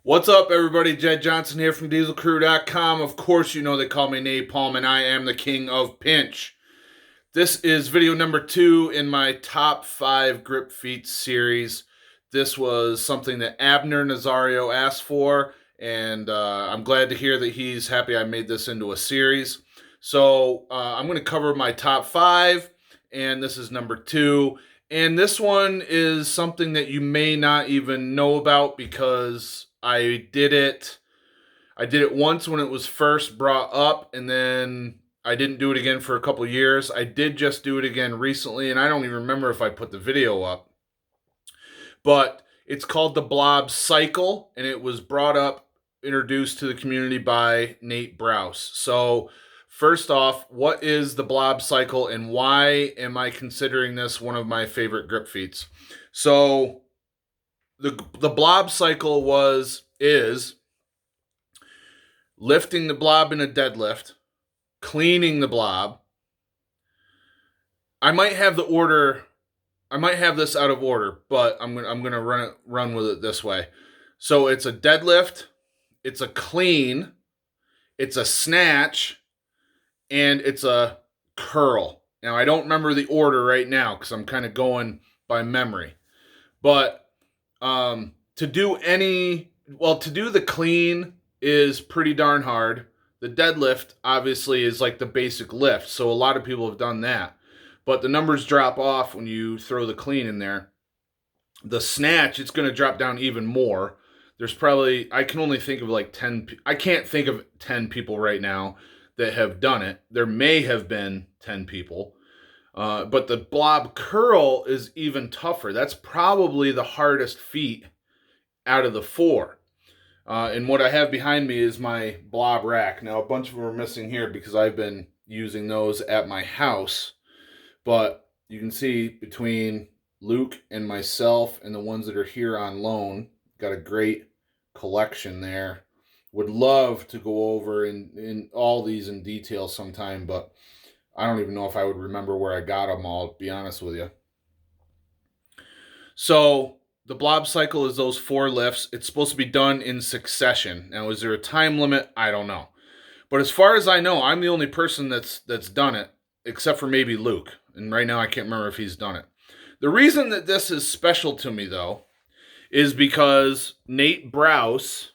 What's up, everybody? Jed Johnson here from DieselCrew.com. Of course, you know they call me Napalm, and I am the king of pinch. This is video number 2 in my top 5 Grip Feats series. This was something that Abner Nazario asked for, and I'm glad to hear that he's happy I made this into a series. So I'm going to cover my top 5, and this is number 2. And this one is something that you may not even know about because I did it once when it was first brought up, and then I didn't do it again for a couple of years. I did just do it again recently, and I don't even remember if I put the video up. But it's called the Blob Cycle, and it was brought up, introduced to the community by Nate Browse. So first off, what is the Blob Cycle, and why am I considering this one of my favorite grip feats? So the Blob Cycle is lifting the blob in a deadlift, cleaning the blob. I might have this out of order, but I'm gonna run with it this way. So it's a deadlift, it's a clean, it's a snatch, and it's a curl. Now I don't remember the order right now because I'm kind of going by memory. But to do the clean is pretty darn hard. The deadlift obviously is like the basic lift, so a lot of people have done that. But the numbers drop off when you throw the clean in there. The snatch, it's going to drop down even more. There's probably, I can only think of like 10, I can't think of 10 people right now that have done it. There may have been 10 people. But the blob curl is even tougher. That's probably the hardest feat out of the 4. And what I have behind me is my Blob Rack. Now, a bunch of them are missing here because I've been using those at my house. But you can see between Luke and myself and the ones that are here on loan, got a great collection there. Would love to go over in all these in detail sometime, but I don't even know if I would remember where I got them all, to be honest with you. So the Blob Cycle is those 4 lifts. It's supposed to be done in succession. Now, is there a time limit? I don't know. But as far as I know, I'm the only person that's done it, except for maybe Luke. And right now I can't remember if he's done it. The reason that this is special to me, though, is because Nate Browse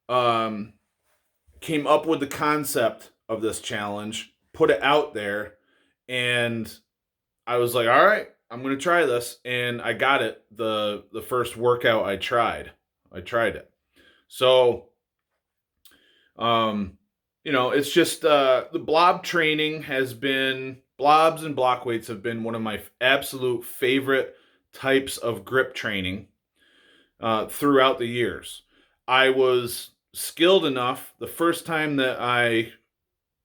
came up with the concept of this challenge, put it out there, and I was like, all right, I'm going to try this. And I got it the first workout I tried it. So, it's just the blob training has been, blobs and block weights have been one of my absolute favorite types of grip training throughout the years. I was skilled enough the first time that I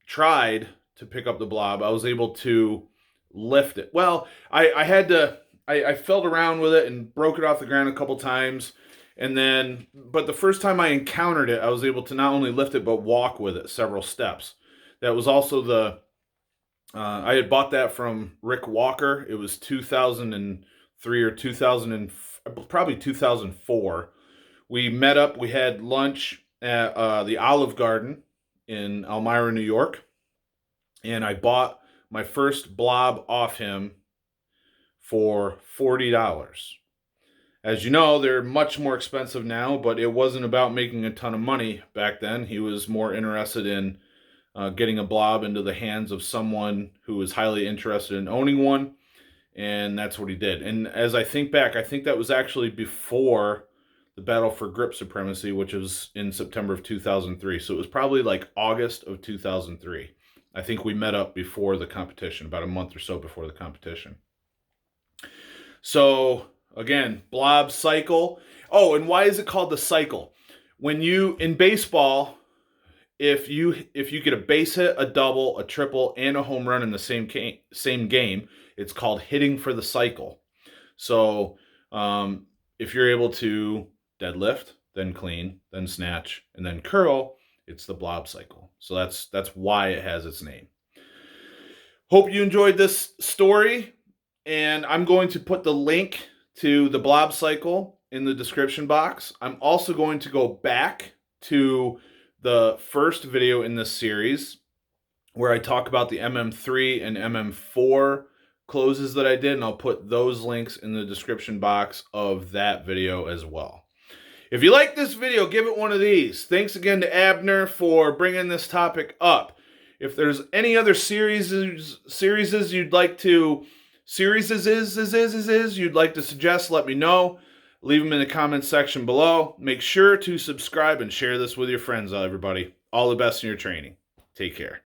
tried to pick up the blob, I was able to lift it. Well, I felt around with it and broke it off the ground a couple times. But the first time I encountered it, I was able to not only lift it, but walk with it several steps. That was also I had bought that from Rick Walker. It was 2003 or probably 2004. We met up, we had lunch at the Olive Garden in Elmira, New York. And I bought my first blob off him for $40. As you know, they're much more expensive now, but it wasn't about making a ton of money back then. He was more interested in getting a blob into the hands of someone who was highly interested in owning one, and that's what he did. And as I think back, I think that was actually before the battle for grip supremacy, which was in September of 2003. So it was probably like August of 2003. I think we met up before the competition, about a month or so before the competition. So again, Blob Cycle. Oh, and why is it called the cycle? When in baseball, if you get a base hit, a double, a triple, and a home run in the same game, it's called hitting for the cycle. So if you're able to deadlift, then clean, then snatch, and then curl, it's the Blob Cycle. So that's why it has its name. Hope you enjoyed this story, and I'm going to put the link to the Blob Cycle in the description box. I'm also going to go back to the first video in this series where I talk about the MM3 and MM4 closes that I did, and I'll put those links in the description box of that video as well. If you like this video, give it one of these. Thanks again to Abner for bringing this topic up. If there's any other series you'd like to suggest, let me know. Leave them in the comments section below. Make sure to subscribe and share this with your friends, everybody. All the best in your training. Take care.